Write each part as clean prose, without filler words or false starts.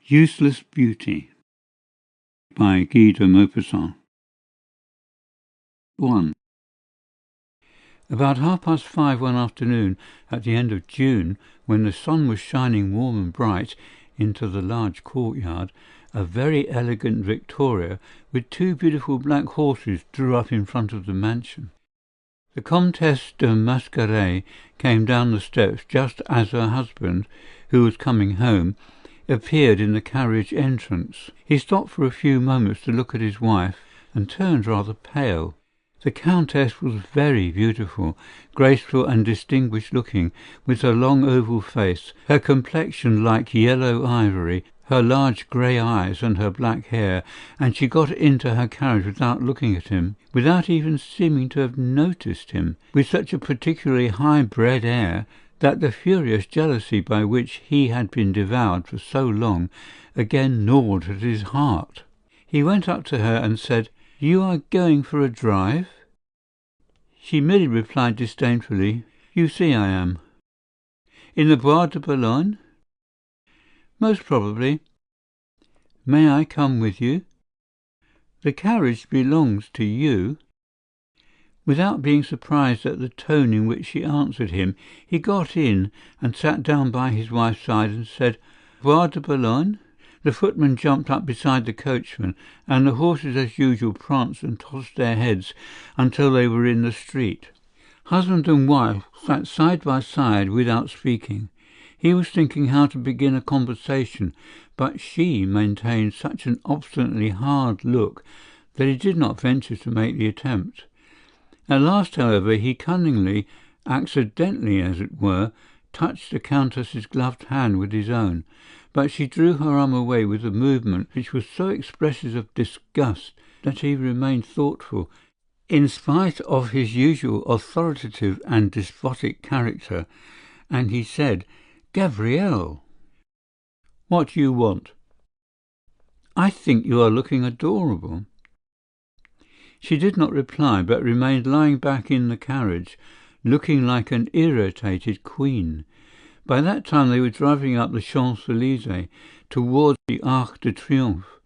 Useless Beauty by Guy de Maupassant. 1. About 5:30 one afternoon at the end of June, when the sun was shining warm and bright into the large courtyard, a very elegant victoria with two beautiful black horses drew up in front of the mansion. The Countess de Mascaret came down the steps just as her husband, who was coming home, appeared in the carriage entrance. He stopped for a few moments to look at his wife and turned rather pale. The Countess was very beautiful, graceful and distinguished looking, with her long oval face, her complexion like yellow ivory, her large grey eyes and her black hair, and she got into her carriage without looking at him, without even seeming to have noticed him, with such a particularly high-bred air that the furious jealousy by which he had been devoured for so long again gnawed at his heart. He went up to her and said, "You are going for a drive?" She merely replied disdainfully, "You see I am." "In the Bois de Boulogne?" "Most probably." "May I come with you?" "The carriage belongs to you." Without being surprised at the tone in which she answered him, he got in and sat down by his wife's side and said, "Bois de Boulogne?" The footman jumped up beside the coachman, and the horses as usual pranced and tossed their heads until they were in the street. Husband and wife sat side by side without speaking. He was thinking how to begin a conversation, but she maintained such an obstinately hard look that he did not venture to make the attempt. At last, however, he cunningly, accidentally as it were, touched the Countess's gloved hand with his own, but she drew her arm away with a movement which was so expressive of disgust that he remained thoughtful, in spite of his usual authoritative and despotic character, and he said, "Gabrielle, what do you want?" "I think you are looking adorable." She did not reply, but remained lying back in the carriage, looking like an irritated queen. By that time they were driving up the Champs-Élysées towards the Arc de Triomphe.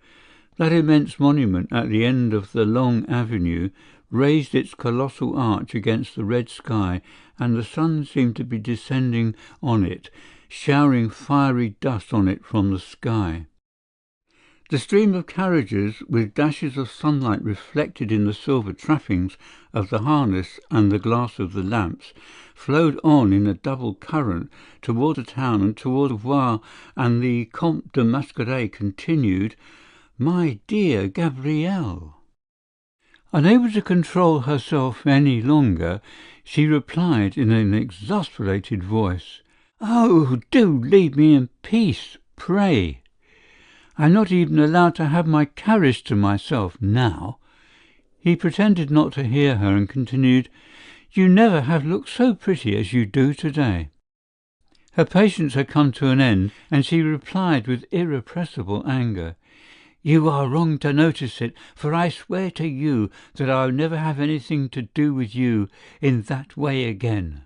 That immense monument at the end of the long avenue raised its colossal arch against the red sky, and the sun seemed to be descending on it, showering fiery dust on it from the sky. The stream of carriages, with dashes of sunlight reflected in the silver trappings of the harness and the glass of the lamps, flowed on in a double current toward the town and toward the Voir, and the Countess de Mascaret continued, "My dear Gabrielle." Unable to control herself any longer, she replied in an exasperated voice, "Oh, do leave me in peace, pray. I'm not even allowed to have my carriage to myself now." He pretended not to hear her and continued, "You never have looked so pretty as you do today." Her patience had come to an end, and she replied with irrepressible anger, "You are wrong to notice it, for I swear to you that I will never have anything to do with you in that way again."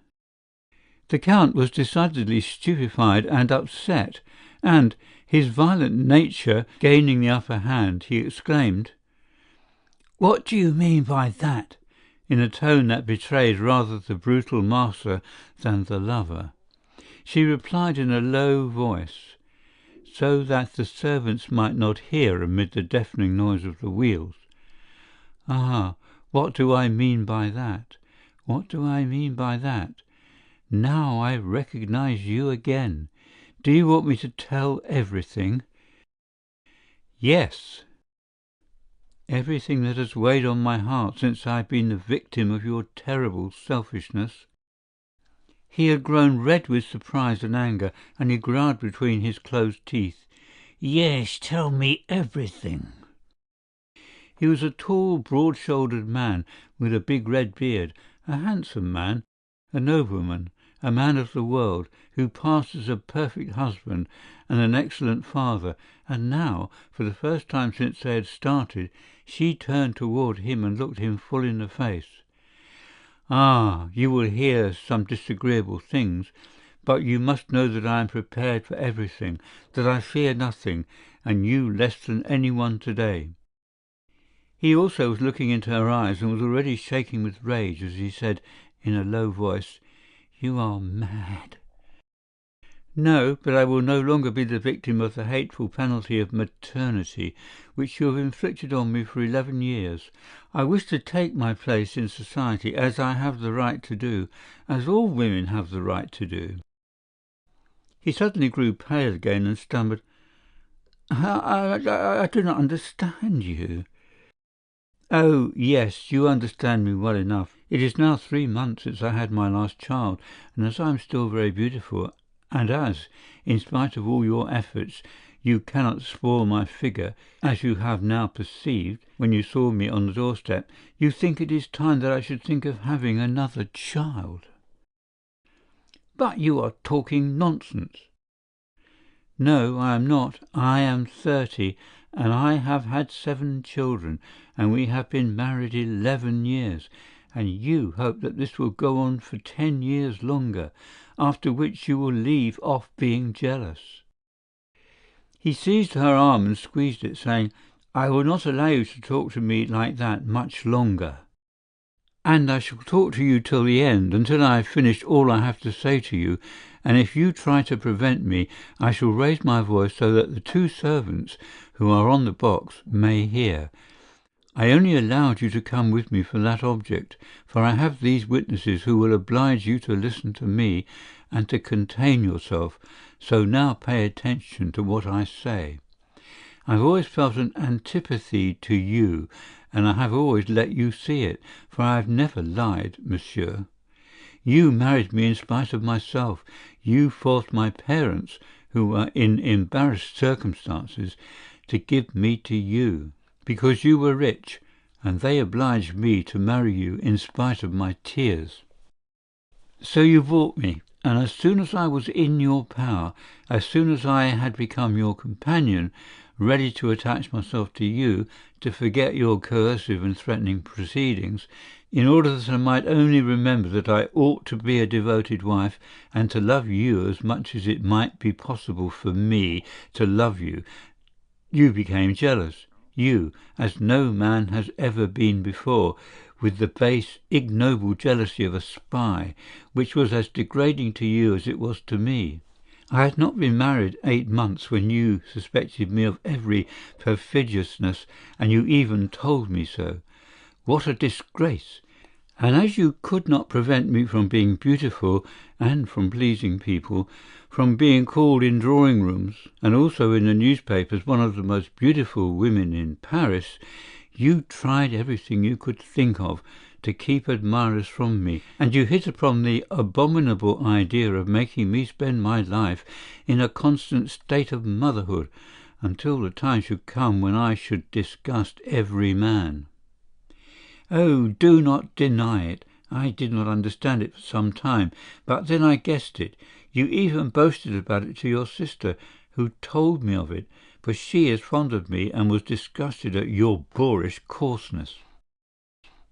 The Count was decidedly stupefied and upset, and, his violent nature gaining the upper hand, he exclaimed, "What do you mean by that?" in a tone that betrayed rather the brutal master than the lover. She replied in a low voice, so that the servants might not hear amid the deafening noise of the wheels, "Ah, what do I mean by that? What do I mean by that? Now I recognize you again. Do you want me to tell everything?" "Yes, everything that has weighed on my heart since I have been the victim of your terrible selfishness." He had grown red with surprise and anger, and he growled between his closed teeth, "Yes, tell me everything." He was a tall, broad-shouldered man with a big red beard, a handsome man, a nobleman, a man of the world, who passed as a perfect husband and an excellent father, and now, for the first time since they had started, she turned toward him and looked him full in the face. "Ah, you will hear some disagreeable things, But you must know that I am prepared for everything, that I fear nothing, and you less than anyone today." He also was looking into her eyes and was already shaking with rage as he said in a low voice, "You are mad." "No, but I will no longer be the victim of the hateful penalty of maternity, which you have inflicted on me for 11 years. I wish to take my place in society, as I have the right to do, as all women have the right to do." He suddenly grew pale again and stammered, I do not understand you." "Oh, yes, you understand me well enough. It is now 3 months since I had my last child, and as I am still very beautiful, and as, in spite of all your efforts, you cannot spoil my figure, as you have now perceived when you saw me on the doorstep, you think it is time that I should think of having another child." "But you are talking nonsense." "No, I am not. I am 30, and I have had 7 children, and we have been married 11 years, and you hope that this will go on for 10 years longer, after which you will leave off being jealous." He seized her arm and squeezed it, saying, "I will not allow you to talk to me like that much longer. And I shall talk to you till the end, until I have finished all I have to say to you, and if you try to prevent me, I shall raise my voice so that the 2 servants who are on the box may hear. I only allowed you to come with me for that object, for I have these witnesses who will oblige you to listen to me and to contain yourself, so now pay attention to what I say. I've always felt an antipathy to you, and I have always let you see it, for I have never lied, monsieur. You married me in spite of myself. You forced my parents, who were in embarrassed circumstances, to give me to you, because you were rich, and they obliged me to marry you in spite of my tears. So you bought me, and as soon as I was in your power, as soon as I had become your companion, ready to attach myself to you, to forget your coercive and threatening proceedings, in order that I might only remember that I ought to be a devoted wife, and to love you as much as it might be possible for me to love you, you became jealous. You, as no man has ever been before, with the base, ignoble jealousy of a spy, which was as degrading to you as it was to me. I had not been married 8 months when you suspected me of every perfidiousness, and you even told me so. What a disgrace! And as you could not prevent me from being beautiful and from pleasing people, from being called in drawing-rooms and also in the newspapers one of the most beautiful women in Paris, you tried everything you could think of to keep admirers from me, and you hit upon the abominable idea of making me spend my life in a constant state of motherhood until the time should come when I should disgust every man. Oh, do not deny it. I did not understand it for some time, but then I guessed it. You even boasted about it to your sister, who told me of it, for she is fond of me and was disgusted at your boorish coarseness.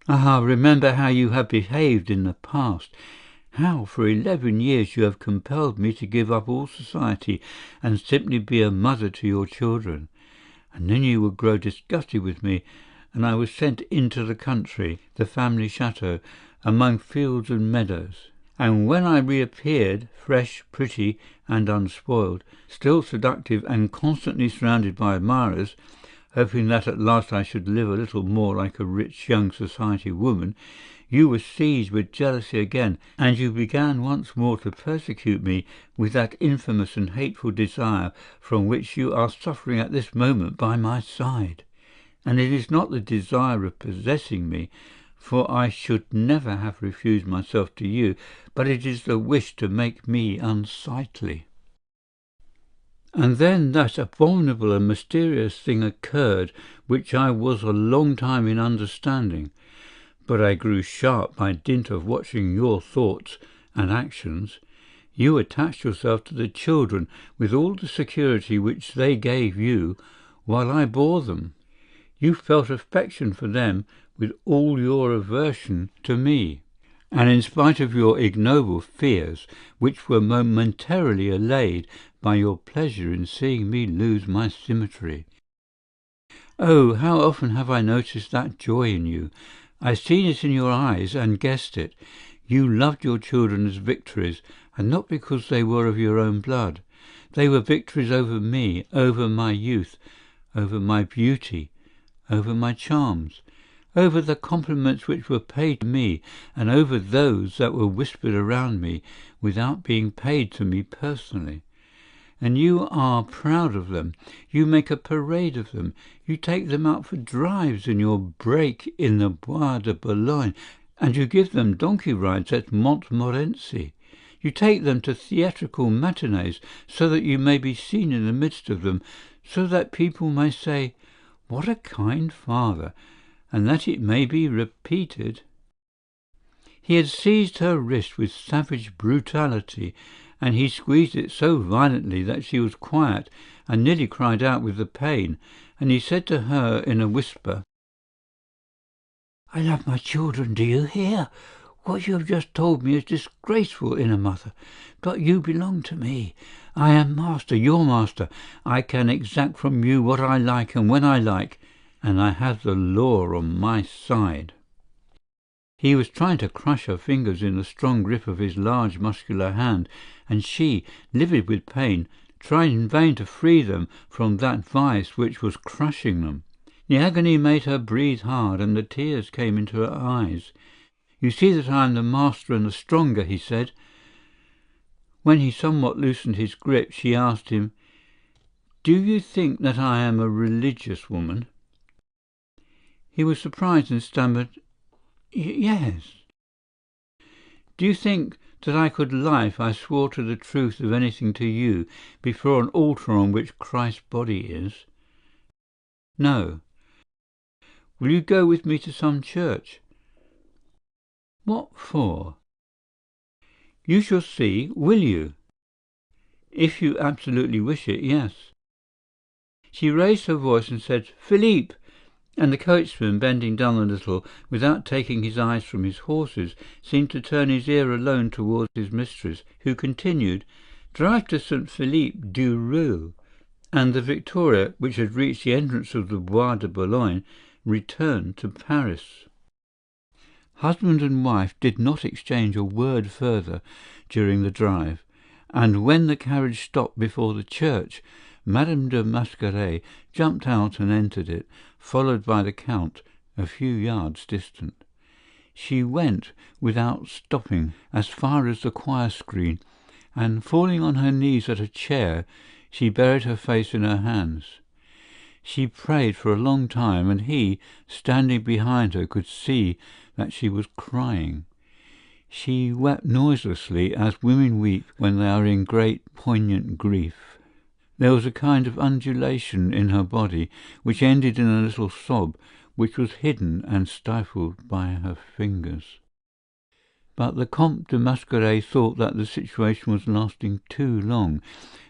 Ah, remember how you have behaved in the past, how for 11 years you have compelled me to give up all society and simply be a mother to your children. And then you would grow disgusted with me, and I was sent into the country, the family chateau, among fields and meadows. And when I reappeared, fresh, pretty, and unspoiled, still seductive and constantly surrounded by admirers, hoping that at last I should live a little more like a rich young society woman, you were seized with jealousy again, and you began once more to persecute me with that infamous and hateful desire from which you are suffering at this moment by my side. And it is not the desire of possessing me, for I should never have refused myself to you, but it is the wish to make me unsightly. And then that abominable and mysterious thing occurred which I was a long time in understanding, but I grew sharp by dint of watching your thoughts and actions. You attached yourself to the children with all the security which they gave you, while I bore them. You felt affection for them with all your aversion to me. and in spite of your ignoble fears, which were momentarily allayed by your pleasure in seeing me lose my symmetry. Oh, how often have I noticed that joy in you! I've seen it in your eyes and guessed it. You loved your children as victories, and not because they were of your own blood. They were victories over me, over my youth, over my beauty, over my charms, over the compliments which were paid to me, and over those that were whispered around me without being paid to me personally. And you are proud of them. You make a parade of them. You take them out for drives in your brake in the Bois de Boulogne, and you give them donkey rides at Montmorency. You take them to theatrical matinees so that you may be seen in the midst of them, so that people may say, "What a kind father," and that it may be repeated. He had seized her wrist with savage brutality, and he squeezed it so violently that she was quiet and nearly cried out with the pain, and he said to her in a whisper, "I love my children, do you hear? What you have just told me is disgraceful in a mother, but you belong to me. I am master, your master. I can exact from you what I like and when I like, and I have the law on my side." He was trying to crush her fingers in the strong grip of his large muscular hand, and she, livid with pain, tried in vain to free them from that vice which was crushing them. The agony made her breathe hard, and the tears came into her eyes. "You see that I am the master and the stronger," he said. When he somewhat loosened his grip, she asked him, "Do you think that I am a religious woman?" He was surprised and stammered, "Yes." "Do you think that I could lie if I swore to the truth of anything to you before an altar on which Christ's body is?" "No." "Will you go with me to some church?" "What for?" "You shall see. Will you?" "If you absolutely wish it, yes." She raised her voice and said, "Philippe!" And the coachman, bending down a little, without taking his eyes from his horses, seemed to turn his ear alone towards his mistress, who continued, "Drive to St. Philippe du Roule." And the Victoria, which had reached the entrance of the Bois de Boulogne, returned to Paris. Husband and wife did not exchange a word further during the drive, and when the carriage stopped before the church, Madame de Mascaret jumped out and entered it, followed by the Count a few yards distant. She went, without stopping, as far as the choir screen, and falling on her knees at a chair, she buried her face in her hands. She prayed for a long time, and he, standing behind her, could see that she was crying. She wept noiselessly, as women weep when they are in great poignant grief. There was a kind of undulation in her body, which ended in a little sob, which was hidden and stifled by her fingers. But the Comte de Mascaret thought that the situation was lasting too long,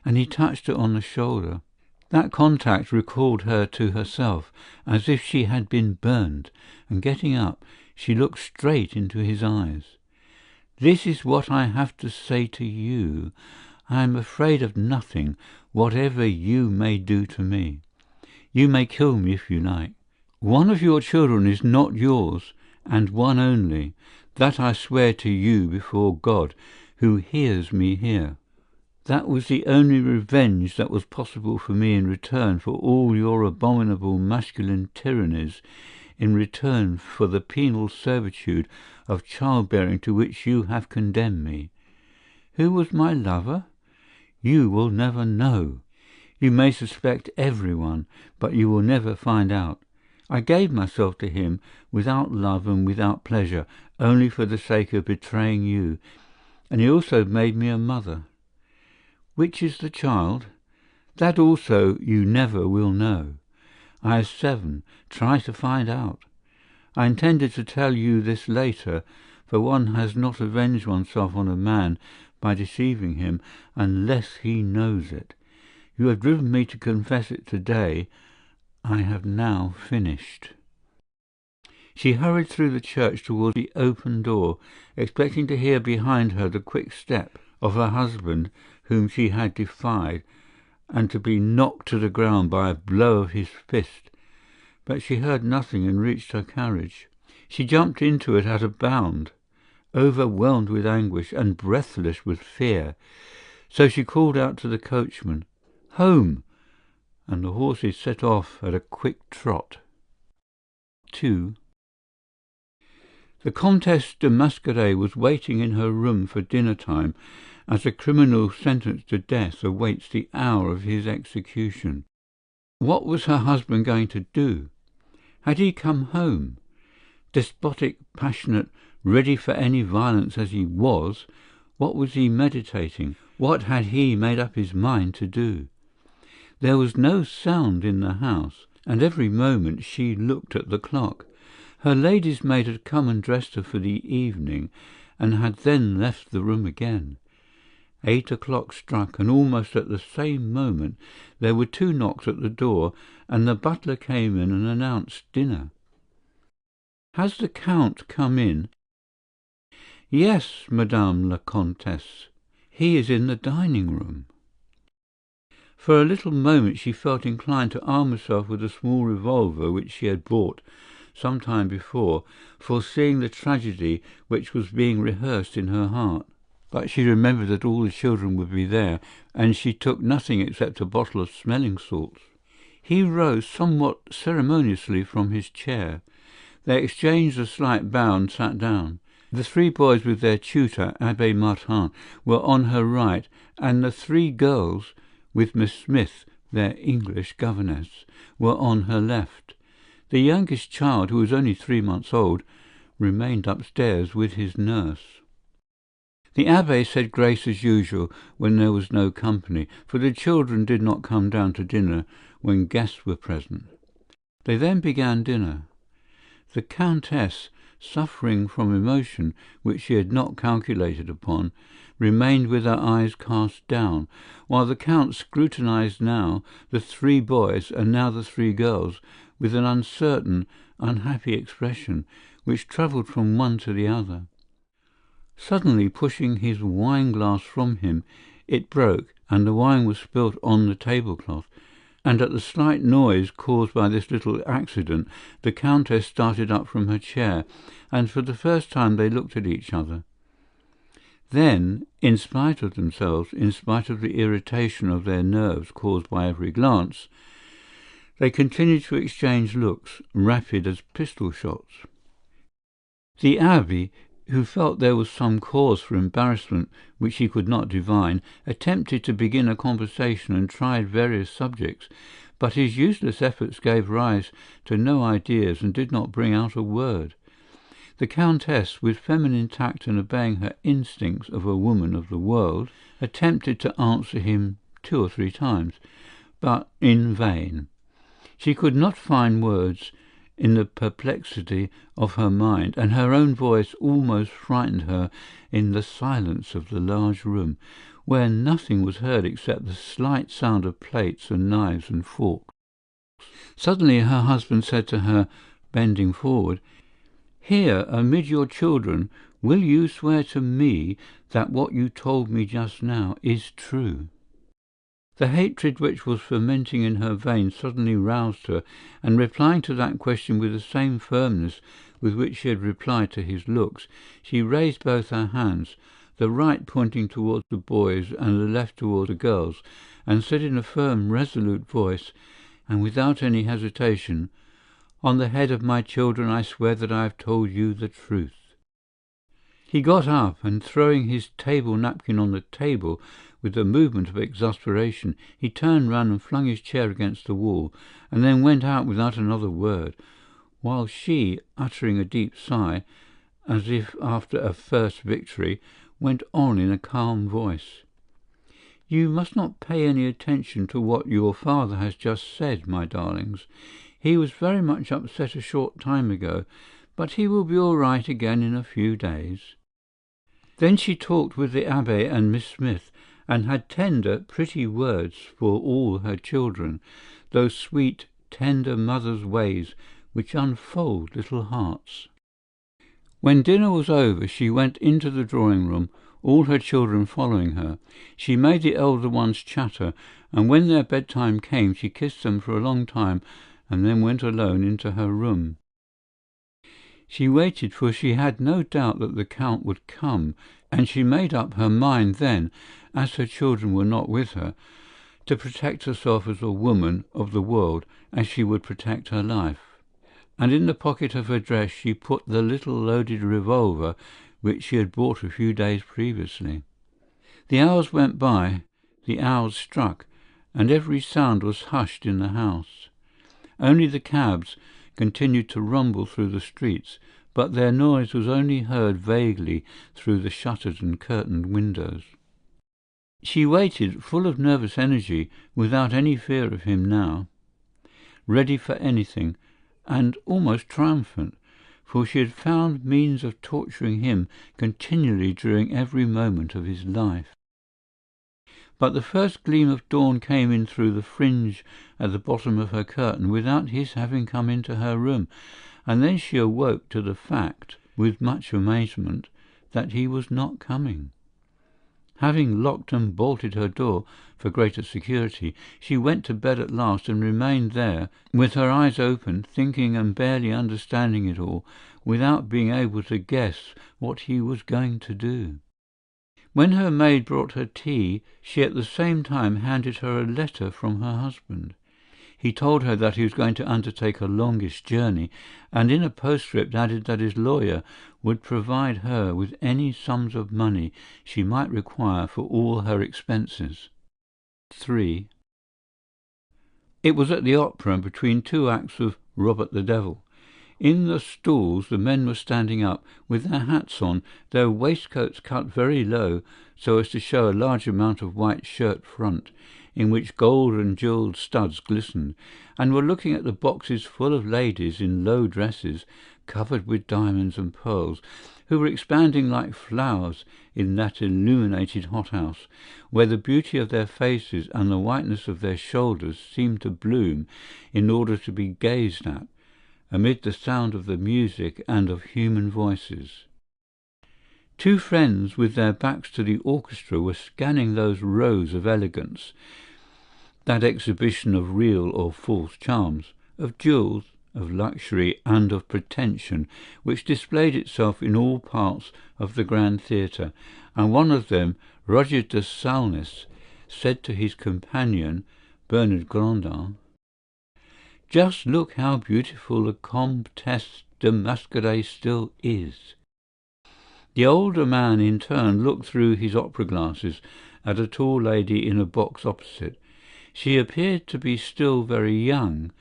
and he touched her on the shoulder. That contact recalled her to herself, as if she had been burned, and getting up, she looked straight into his eyes. "This is what I have to say to you. I am afraid of nothing, whatever you may do to me. You may kill me if you like. One of your children is not yours, and one only. That I swear to you before God, who hears me here. That was the only revenge that was possible for me in return for all your abominable masculine tyrannies, in return for the penal servitude of childbearing to which you have condemned me. Who was my lover? You will never know. You may suspect everyone, but you will never find out. I gave myself to him without love and without pleasure, only for the sake of betraying you, and he also made me a mother. Which is the child? That also you never will know. I have 7. Try to find out. I intended to tell you this later, for one has not avenged oneself on a man by deceiving him unless he knows it. You have driven me to confess it today. I have now finished." She hurried through the church toward the open door, expecting to hear behind her the quick step of her husband whom she had defied, and to be knocked to the ground by a blow of his fist. But she heard nothing and reached her carriage. She jumped into it at a bound, overwhelmed with anguish and breathless with fear. So she called out to the coachman, "Home!" and the horses set off at a quick trot. 2. The Countess de Mascaret was waiting in her room for dinner-time as a criminal sentenced to death awaits the hour of his execution. What was her husband going to do? Had he come home? Despotic, passionate, ready for any violence as he was, what was he meditating? What had he made up his mind to do? There was no sound in the house, and every moment she looked at the clock. Her lady's maid had come and dressed her for the evening, and had then left the room again. 8 o'clock struck, and almost at the same moment there were 2 knocks at the door, and the butler came in and announced dinner. "Has the Count come in?" "Yes, Madame la Comtesse. He is in the dining-room." For a little moment she felt inclined to arm herself with a small revolver which she had bought some time before, foreseeing the tragedy which was being rehearsed in her heart. But she remembered that all the children would be there, and she took nothing except a bottle of smelling salts. He rose somewhat ceremoniously from his chair. They exchanged a slight bow and sat down. The 3 boys with their tutor, Abbé Martin, were on her right, and the 3 girls, with Miss Smith, their English governess, were on her left. The youngest child, who was only 3 months old, remained upstairs with his nurse. The abbé said grace as usual when there was no company, for the children did not come down to dinner when guests were present. They then began dinner. The Countess, suffering from emotion which she had not calculated upon, remained with her eyes cast down, while the Count scrutinized now the 3 boys and now the 3 girls with an uncertain, unhappy expression which travelled from one to the other. Suddenly pushing his wine-glass from him, it broke, and the wine was spilt on the tablecloth, and at the slight noise caused by this little accident the Countess started up from her chair, and for the first time they looked at each other. Then, in spite of themselves, in spite of the irritation of their nerves caused by every glance, they continued to exchange looks, rapid as pistol shots. The abbé, who felt there was some cause for embarrassment which he could not divine, attempted to begin a conversation and tried various subjects, but his useless efforts gave rise to no ideas and did not bring out a word. The Countess, with feminine tact and obeying her instincts of a woman of the world, attempted to answer him 2 or 3 times, but in vain. She could not find words in the perplexity of her mind, and her own voice almost frightened her in the silence of the large room, where nothing was heard except the slight sound of plates and knives and forks. Suddenly her husband said to her, bending forward, "Here, amid your children, will you swear to me that what you told me just now is true?" The hatred which was fermenting in her veins suddenly roused her, and replying to that question with the same firmness with which she had replied to his looks, she raised both her hands, the right pointing towards the boys and the left towards the girls, and said in a firm, resolute voice, and without any hesitation, "On the head of my children I swear that I have told you the truth." He got up, and throwing his table napkin on the table with a movement of exasperation, he turned round and flung his chair against the wall, and then went out without another word, while she, uttering a deep sigh, as if after a first victory, went on in a calm voice. "You must not pay any attention to what your father has just said, my darlings. He was very much upset a short time ago, but he will be all right again in a few days." Then she talked with the abbé and Miss Smith, and had tender, pretty words for all her children, those sweet, tender mother's ways which unfold little hearts. When dinner was over, she went into the drawing-room, all her children following her. She made the elder ones chatter, and when their bedtime came, she kissed them for a long time, and then went alone into her room. She waited, for she had no doubt that the Count would come, and she made up her mind then, as her children were not with her, to protect herself as a woman of the world as she would protect her life. And in the pocket of her dress she put the little loaded revolver which she had bought a few days previously. The hours went by, the hours struck, and every sound was hushed in the house. Only the cabs continued to rumble through the streets, but their noise was only heard vaguely through the shuttered and curtained windows. She waited, full of nervous energy, without any fear of him now, ready for anything, and almost triumphant, for she had found means of torturing him continually during every moment of his life. But the first gleam of dawn came in through the fringe at the bottom of her curtain without his having come into her room, and then she awoke to the fact, with much amazement, that he was not coming. Having locked and bolted her door for greater security, she went to bed at last and remained there, with her eyes open, thinking and barely understanding it all, without being able to guess what he was going to do. When her maid brought her tea, she at the same time handed her a letter from her husband. He told her that he was going to undertake a longish journey, and in a postscript added that his lawyer would provide her with any sums of money she might require for all her expenses. 3. It was at the opera, between two acts of Robert the Devil. In the stalls the men were standing up, with their hats on, their waistcoats cut very low, so as to show a large amount of white shirt front, in which gold and jewelled studs glistened, and were looking at the boxes full of ladies in low dresses, covered with diamonds and pearls, who were expanding like flowers in that illuminated hothouse, where the beauty of their faces and the whiteness of their shoulders seemed to bloom in order to be gazed at, amid the sound of the music and of human voices. Two friends with their backs to the orchestra were scanning those rows of elegance, that exhibition of real or false charms, of jewels, of luxury and of pretension, which displayed itself in all parts of the grand theatre, and one of them, Roger de Saulnes, said to his companion, Bernard Grandin, "Just look how beautiful the Countess de Mascaret still is." The older man in turn looked through his opera glasses at a tall lady in a box opposite. She appeared to be still very young,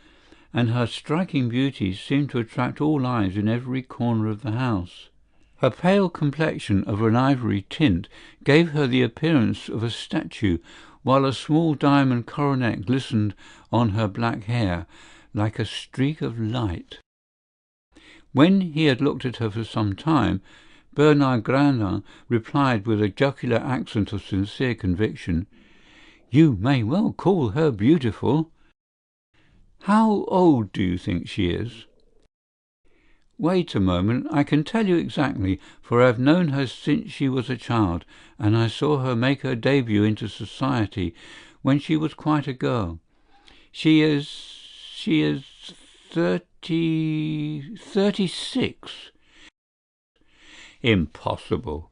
and her striking beauty seemed to attract all eyes in every corner of the house. Her pale complexion of an ivory tint gave her the appearance of a statue, while a small diamond coronet glistened on her black hair like a streak of light. When he had looked at her for some time, Bernard Grandin replied with a jocular accent of sincere conviction, "You may well call her beautiful. How old do you think she is?" "Wait a moment, I can tell you exactly, for I have known her since she was a child, and I saw her make her debut into society when she was quite a girl. She is 36. Impossible."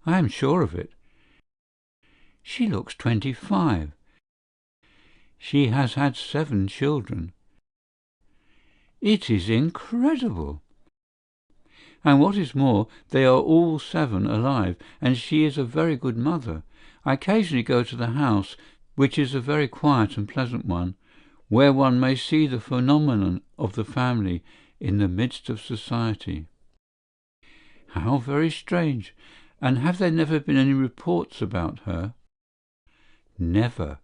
"I am sure of it." "She looks 25. She has had 7 children." "It is incredible." "And what is more, they are all 7 alive, and she is a very good mother. I occasionally go to the house, which is a very quiet and pleasant one, where one may see the phenomenon of the family in the midst of society." "How very strange! And have there never been any reports about her?" "Never."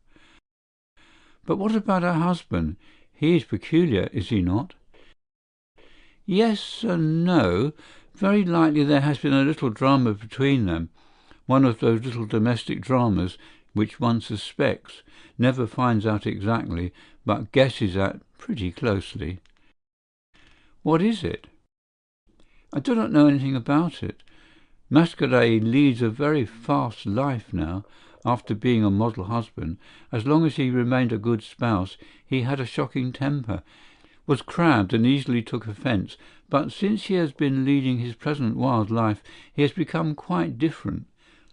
"But what about her husband? He is peculiar, is he not?" "Yes and no. Very likely there has been a little drama between them, one of those little domestic dramas which one suspects, never finds out exactly, but guesses at pretty closely." What is it? I do not know anything about it. Mascaret leads a very fast life now, after being a model husband. As long as he remained a good spouse, he had a shocking temper, was crabbed and easily took offence, but since he has been leading his present wild life, he has become quite different.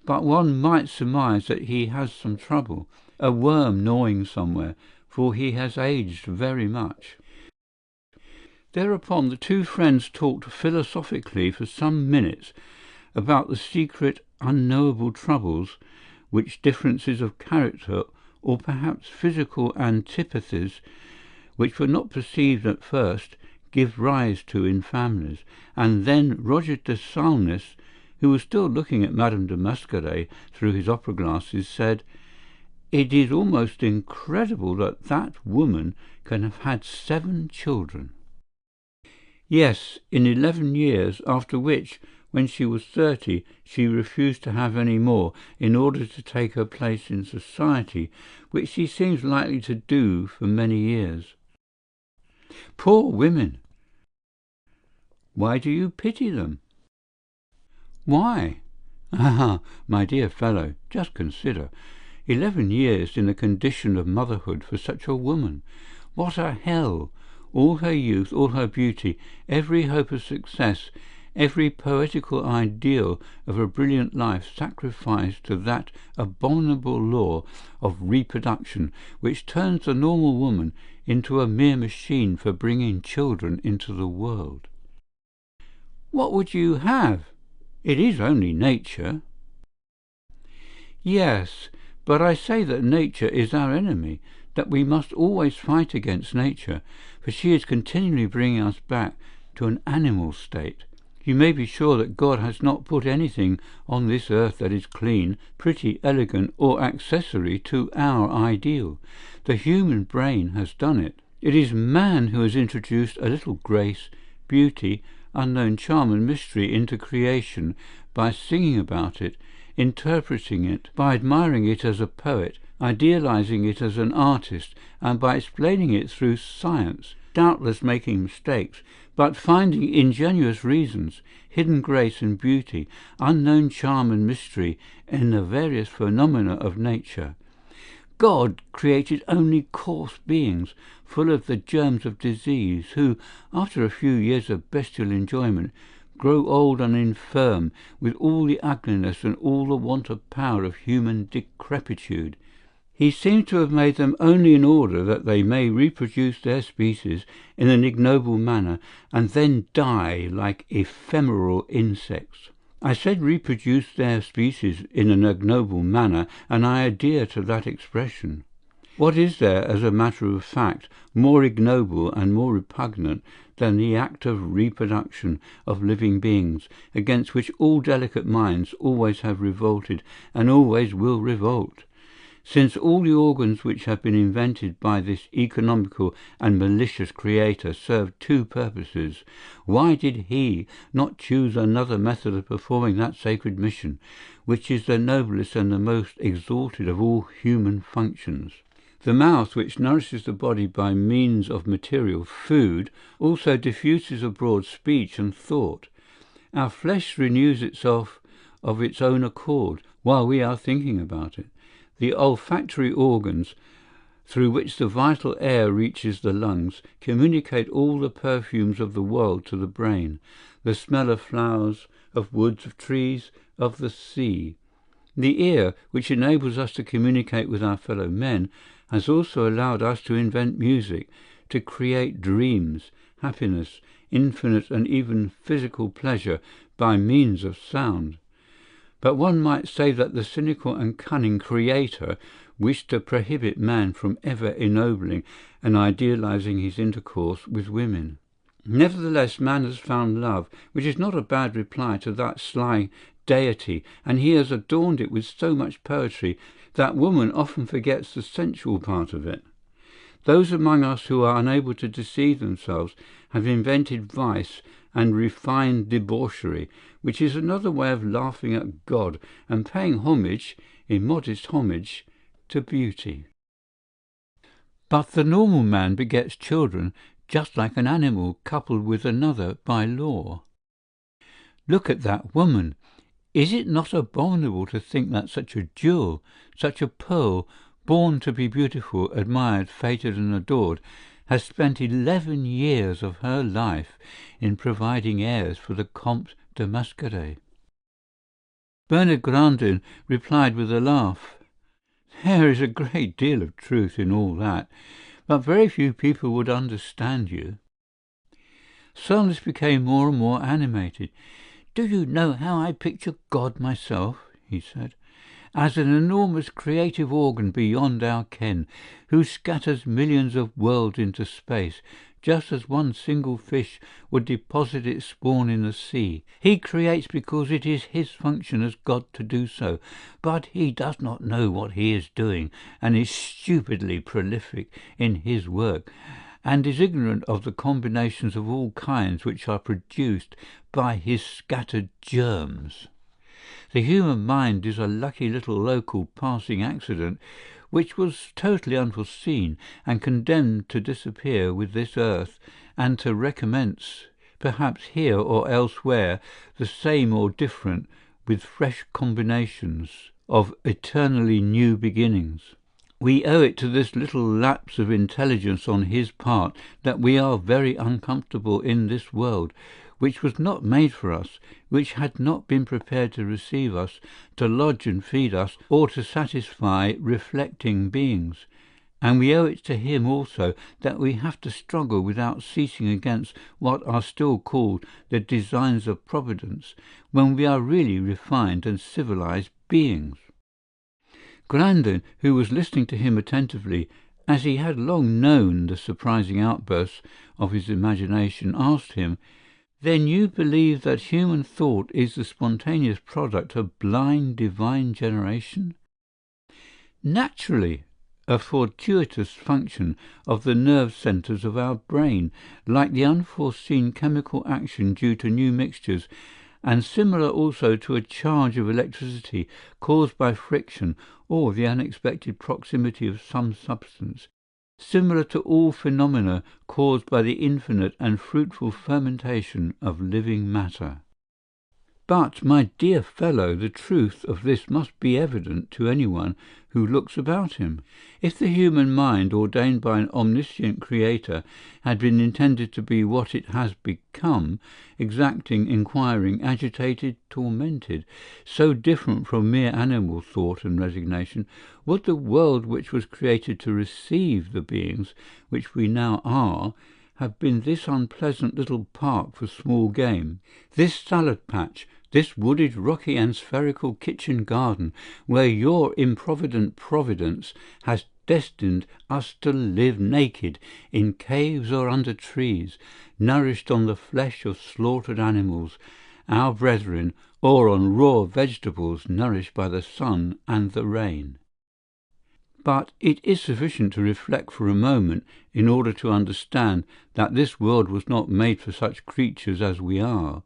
But one might surmise that he has some trouble, a worm gnawing somewhere, for he has aged very much. Thereupon the two friends talked philosophically for some minutes about the secret, unknowable troubles which differences of character, or perhaps physical antipathies, which were not perceived at first, give rise to in families. And then Roger de Saulnes, who was still looking at Madame de Mascaret through his opera glasses, said, "It is almost incredible that that woman can have had 7 children." Yes, in 11 years, after which, when she was 30, she refused to have any more in order to take her place in society, which she seems likely to do for many years. Poor women! Why do you pity them? Why? Ah, my dear fellow, just consider. 11 years in the condition of motherhood for such a woman. What a hell! All her youth, all her beauty, every hope of success, every poetical ideal of a brilliant life sacrificed to that abominable law of reproduction which turns the normal woman into a mere machine for bringing children into the world. What would you have? It is only nature. Yes, but I say that nature is our enemy, that we must always fight against nature, for she is continually bringing us back to an animal state. You may be sure that God has not put anything on this earth that is clean, pretty, elegant, or accessory to our ideal. The human brain has done it. It is man who has introduced a little grace, beauty, unknown charm and mystery into creation by singing about it, interpreting it, by admiring it as a poet, idealizing it as an artist, and by explaining it through science, doubtless making mistakes, but finding ingenious reasons, hidden grace and beauty, unknown charm and mystery in the various phenomena of nature. God created only coarse beings, full of the germs of disease, who, after a few years of bestial enjoyment, grow old and infirm with all the ugliness and all the want of power of human decrepitude. He seems to have made them only in order that they may reproduce their species in an ignoble manner, and then die like ephemeral insects. I said reproduce their species in an ignoble manner, and I adhere to that expression. What is there, as a matter of fact, more ignoble and more repugnant than the act of reproduction of living beings, against which all delicate minds always have revolted and always will revolt? Since all the organs which have been invented by this economical and malicious Creator serve 2 purposes, why did He not choose another method of performing that sacred mission, which is the noblest and the most exalted of all human functions? The mouth, which nourishes the body by means of material food, also diffuses abroad speech and thought. Our flesh renews itself of its own accord while we are thinking about it. The olfactory organs, through which the vital air reaches the lungs, communicate all the perfumes of the world to the brain, the smell of flowers, of woods, of trees, of the sea. The ear, which enables us to communicate with our fellow men, has also allowed us to invent music, to create dreams, happiness, infinite and even physical pleasure by means of sound. But one might say that the cynical and cunning Creator wished to prohibit man from ever ennobling and idealizing his intercourse with women. Nevertheless, man has found love, which is not a bad reply to that sly deity, and he has adorned it with so much poetry that woman often forgets the sensual part of it. Those among us who are unable to deceive themselves have invented vice and refined debauchery, which is another way of laughing at God and paying homage, immodest homage, to beauty. But the normal man begets children just like an animal coupled with another by law. Look at that woman. Is it not abominable to think that such a jewel, such a pearl, born to be beautiful, admired, feted and adored, has spent 11 years of her life in providing heirs for the Countess de Mascaret? Bernard Grandin replied with a laugh, "There is a great deal of truth in all that, but very few people would understand you." Solness became more and more animated. "Do you know how I picture God myself," he said, "as an enormous creative organ beyond our ken, who scatters millions of worlds into space, just as one single fish would deposit its spawn in the sea. He creates because it is his function as God to do so, but he does not know what he is doing, and is stupidly prolific in his work, and is ignorant of the combinations of all kinds which are produced by his scattered germs. The human mind is a lucky little local passing accident which was totally unforeseen and condemned to disappear with this earth and to recommence, perhaps here or elsewhere, the same or different, with fresh combinations of eternally new beginnings. We owe it to this little lapse of intelligence on his part that we are very uncomfortable in this world, which was not made for us, which had not been prepared to receive us, to lodge and feed us, or to satisfy reflecting beings. And we owe it to him also that we have to struggle without ceasing against what are still called the designs of Providence, when we are really refined and civilized beings. Grandin, who was listening to him attentively, as he had long known the surprising outbursts of his imagination, asked him, "Then you believe that human thought is the spontaneous product of blind divine generation?" "Naturally, a fortuitous function of the nerve centres of our brain, like the unforeseen chemical action due to new mixtures, and similar also to a charge of electricity caused by friction or the unexpected proximity of some substance, similar to all phenomena caused by the infinite and fruitful fermentation of living matter." "But, my dear fellow, the truth of this must be evident to anyone who looks about him. If the human mind, ordained by an omniscient Creator, had been intended to be what it has become, exacting, inquiring, agitated, tormented, so different from mere animal thought and resignation, would the world which was created to receive the beings which we now are have been this unpleasant little park for small game, this salad patch, this wooded, rocky and spherical kitchen garden, where your improvident providence has destined us to live naked in caves or under trees, nourished on the flesh of slaughtered animals, our brethren, or on raw vegetables nourished by the sun and the rain?" But it is sufficient to reflect for a moment in order to understand that this world was not made for such creatures as we are.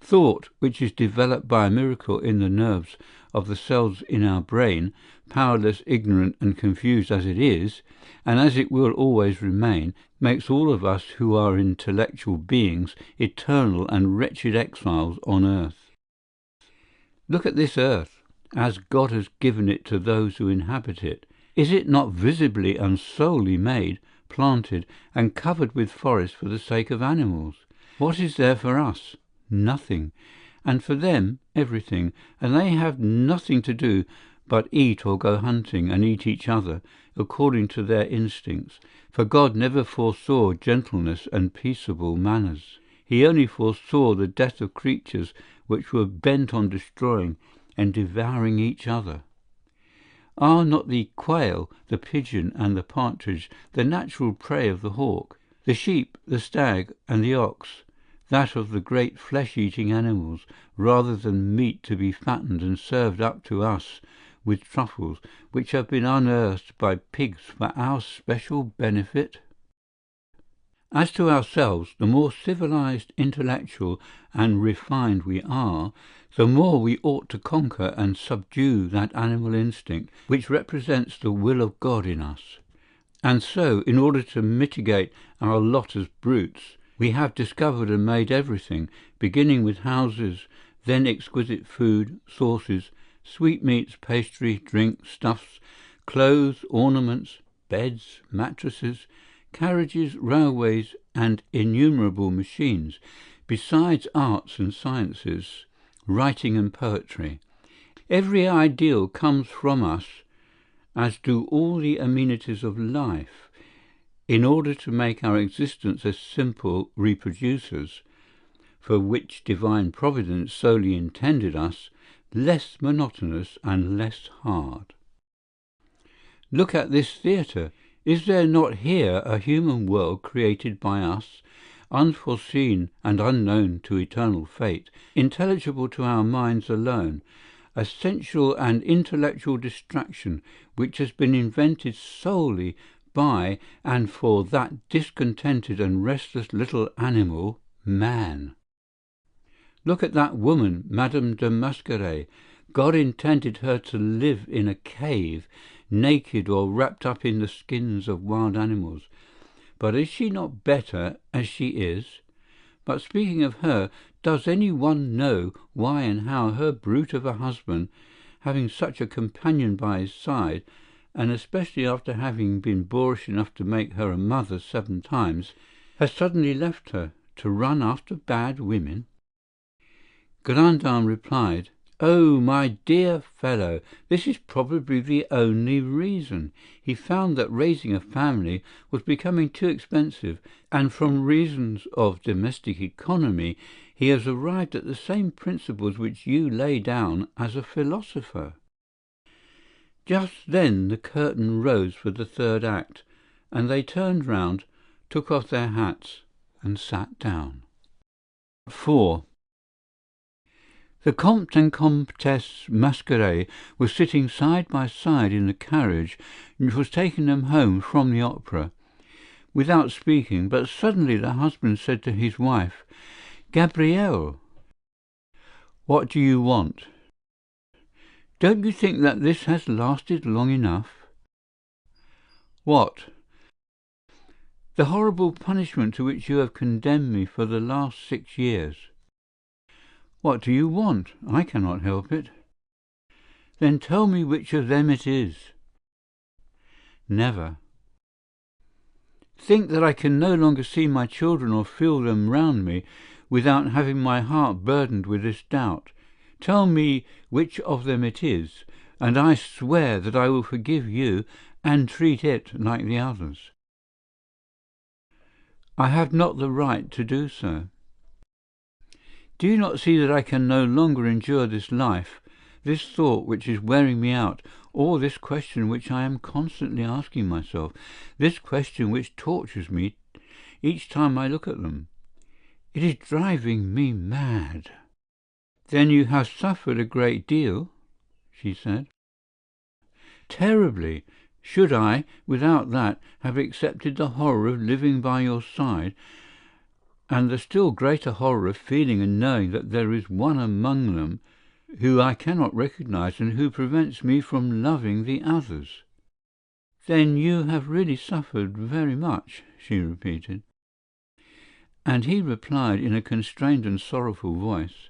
Thought, which is developed by a miracle in the nerves of the cells in our brain, powerless, ignorant and confused as it is, and as it will always remain, makes all of us who are intellectual beings eternal and wretched exiles on earth. Look at this earth, as God has given it to those who inhabit it. Is it not visibly and solely made, planted, and covered with forests for the sake of animals? What is there for us? Nothing. And for them, everything. And they have nothing to do but eat or go hunting and eat each other, according to their instincts. For God never foresaw gentleness and peaceable manners. He only foresaw the death of creatures which were bent on destroying and devouring each other. Are not the quail, the pigeon, and the partridge the natural prey of the hawk, the sheep, the stag, and the ox, that of the great flesh-eating animals, rather than meat to be fattened and served up to us with truffles, which have been unearthed by pigs for our special benefit? As to ourselves, the more civilized, intellectual, and refined we are, the more we ought to conquer and subdue that animal instinct which represents the will of God in us, And so, in order to mitigate our lot as brutes, we have discovered and made everything, beginning with houses, then exquisite food, sauces, sweetmeats, pastry, drink, stuffs, clothes, ornaments, beds, mattresses, carriages, railways, and innumerable machines, besides arts and sciences, writing and poetry. Every ideal comes from us, as do all the amenities of life, in order to make our existence as simple reproducers, for which divine providence solely intended us, less monotonous and less hard. Look at this theatre. Is there not here a human world created by us, unforeseen and unknown to eternal fate, intelligible to our minds alone, a sensual and intellectual distraction which has been invented solely by and for that discontented and restless little animal, man? Look at that woman, Madame de Mascaret. God intended her to live in a cave, naked or wrapped up in the skins of wild animals. But is she not better as she is? But speaking of her, does any one know why and how her brute of a husband, having such a companion by his side, and especially after having been boorish enough to make her a mother 7 times, has suddenly left her to run after bad women? Grandame replied, "Oh, my dear fellow, this is probably the only reason. He found that raising a family was becoming too expensive, and from reasons of domestic economy he has arrived at the same principles which you lay down as a philosopher." Just then the curtain rose for the 3rd act, and they turned round, took off their hats, and sat down. 4. The Comte and Countess Mascaret were sitting side by side in the carriage which was taking them home from the opera, without speaking, but suddenly the husband said to his wife, "Gabrielle, what do you want? Don't you think that this has lasted long enough?" "What?" "The horrible punishment to which you have condemned me for the last 6 years." "What do you want? I cannot help it." "Then tell me which of them it is." "Never." "Think that I can no longer see my children or feel them round me without having my heart burdened with this doubt. Tell me which of them it is, and I swear that I will forgive you and treat it like the others." "I have not the right to do so." "Do you not see that I can no longer endure this life, this thought which is wearing me out, or this question which I am constantly asking myself, this question which tortures me each time I look at them? It is driving me mad." "Then you have suffered a great deal?" she said. "Terribly. Should I, without that, have accepted the horror of living by your side, and the still greater horror of feeling and knowing that there is one among them who I cannot recognize and who prevents me from loving the others?" "Then you have really suffered very much?" she repeated. And he replied in a constrained and sorrowful voice,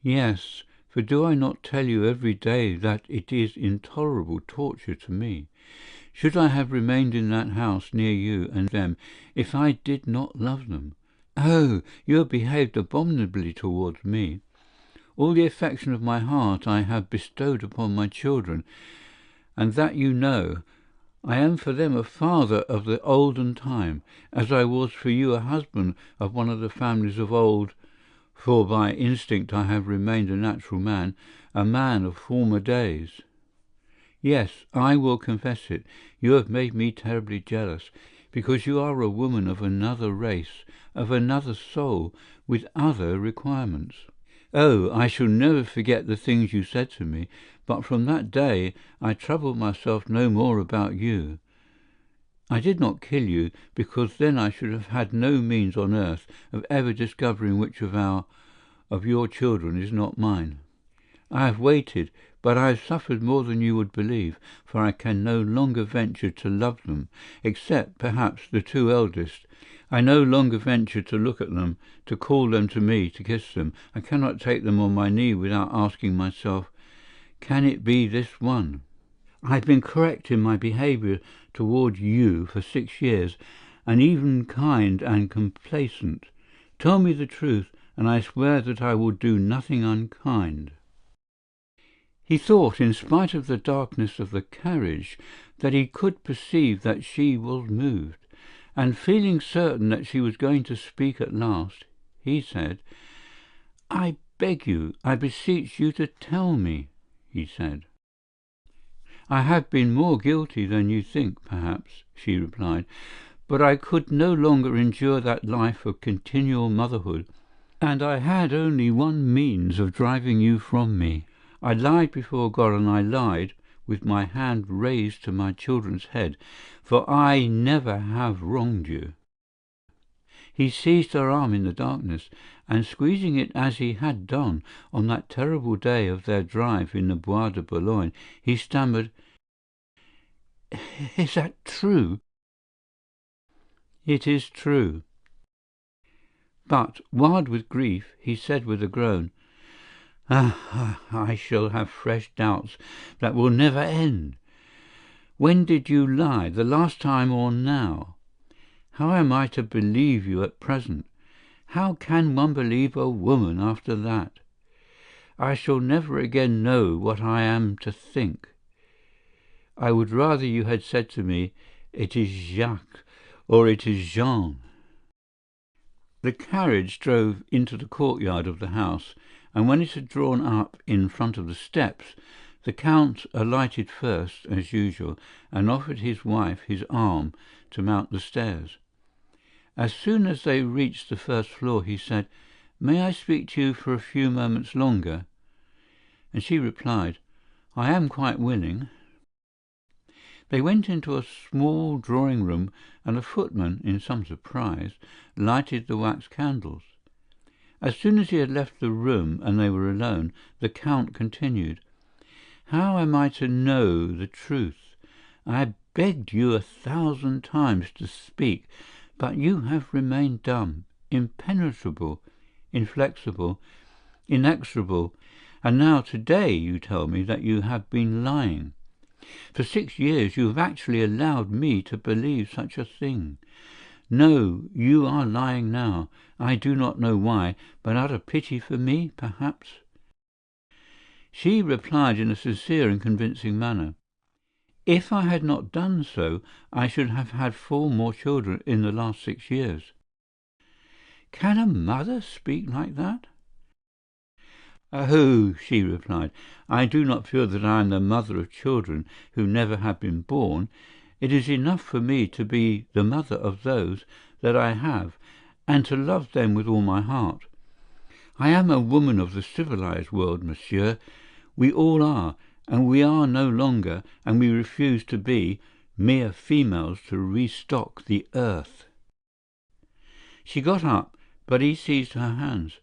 "Yes, for do I not tell you every day that it is intolerable torture to me? Should I have remained in that house near you and them if I did not love them? Oh, you have behaved abominably towards me. All the affection of my heart I have bestowed upon my children, and that you know. I am for them a father of the olden time, as I was for you a husband of one of the families of old, for by instinct I have remained a natural man, a man of former days. Yes, I will confess it, you have made me terribly jealous, because you are a woman of another race, of another soul, with other requirements. Oh, I shall never forget the things you said to me, but from that day I troubled myself no more about you. I did not kill you, because then I should have had no means on earth of ever discovering which of your children is not mine. I have waited, But I have suffered more than you would believe, for I can no longer venture to love them, except perhaps the two eldest. I no longer venture to look at them, to call them to me, to kiss them. I cannot take them on my knee without asking myself, can it be this one? I have been correct in my behaviour toward you for 6 years, and even kind and complacent. Tell me the truth, and I swear that I will do nothing unkind." He thought, in spite of the darkness of the carriage, that he could perceive that she was moved, and feeling certain that she was going to speak at last, he said, "I beg you, I beseech you to tell me," he said. "I have been more guilty than you think, perhaps," she replied, "but I could no longer endure that life of continual motherhood, and I had only one means of driving you from me. I lied before God, and I lied with my hand raised to my children's head, for I never have wronged you." He seized her arm in the darkness, and squeezing it as he had done on that terrible day of their drive in the Bois de Boulogne, he stammered, "Is that true?" "It is true." But, wild with grief, he said with a groan, I shall have fresh doubts that will never end. When did you lie, the last time or now? How am I to believe you at present? How can one believe a woman after that? I shall never again know what I am to think. I would rather you had said to me, it is Jacques, or it is Jean. The carriage drove into the courtyard of the house, and when it had drawn up in front of the steps, the Count alighted first, as usual, and offered his wife his arm to mount the stairs. As soon as they reached the first floor, he said, "May I speak to you for a few moments longer?" And she replied, "I am quite willing." They went into a small drawing-room, and a footman, in some surprise, lighted the wax candles. As soon as he had left the room and they were alone, the Count continued, "How am I to know the truth? I have begged you 1,000 times to speak, but you have remained dumb, impenetrable, inflexible, inexorable, and now today you tell me that you have been lying. For 6 years you have actually allowed me to believe such a thing. No, you are lying now. I do not know why, but out of pity for me, perhaps." She replied in a sincere and convincing manner, "If I had not done so, I should have had 4 more children in the last 6 years." "Can a mother speak like that?" "Oh," she replied, "I do not feel that I am the mother of children who never have been born. It is enough for me to be the mother of those that I have, and to love them with all my heart. I am a woman of the civilized world, monsieur. We all are, and we are no longer, and we refuse to be, mere females to restock the earth." She got up, but he seized her hands.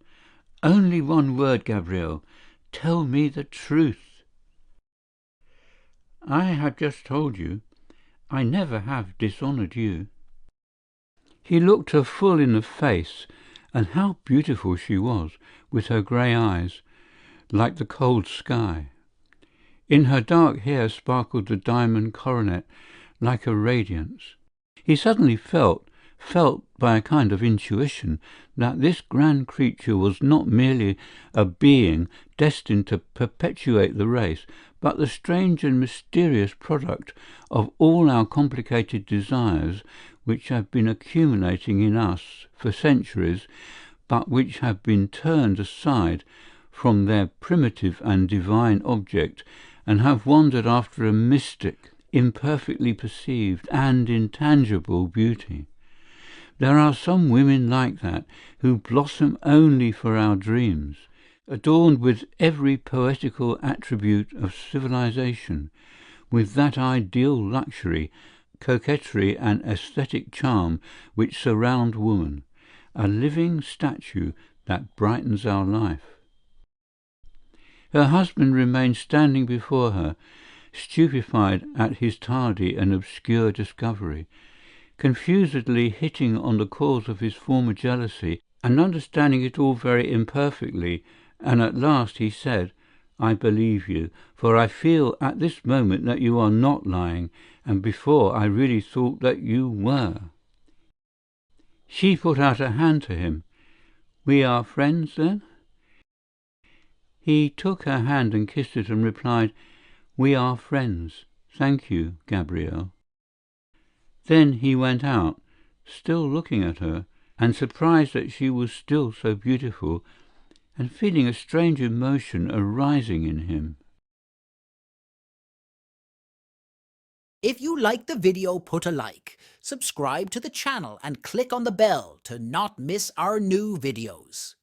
"Only one word, Gabriel. Tell me the truth." "I have just told you. I never have dishonoured you." He looked her full in the face, and how beautiful she was, with her grey eyes, like the cold sky. In her dark hair sparkled the diamond coronet, like a radiance. He suddenly felt by a kind of intuition, that this grand creature was not merely a being destined to perpetuate the race, but the strange and mysterious product of all our complicated desires, which have been accumulating in us for centuries, but which have been turned aside from their primitive and divine object, and have wandered after a mystic, imperfectly perceived, and intangible beauty. There are some women like that, who blossom only for our dreams, adorned with every poetical attribute of civilization, with that ideal luxury, coquetry, and aesthetic charm which surround woman, a living statue that brightens our life. Her husband remained standing before her, stupefied at his tardy and obscure discovery, confusedly hitting on the cause of his former jealousy and understanding it all very imperfectly, and at last he said, "I believe you, for I feel at this moment that you are not lying, and before I really thought that you were." She put out a hand to him. "We are friends, then?" He took her hand and kissed it and replied, "We are friends. Thank you, Gabrielle." Then he went out, still looking at her, and surprised that she was still so beautiful, and feeling a strange emotion arising in him. If you liked the video, put a like, subscribe to the channel and click on the bell to not miss our new videos.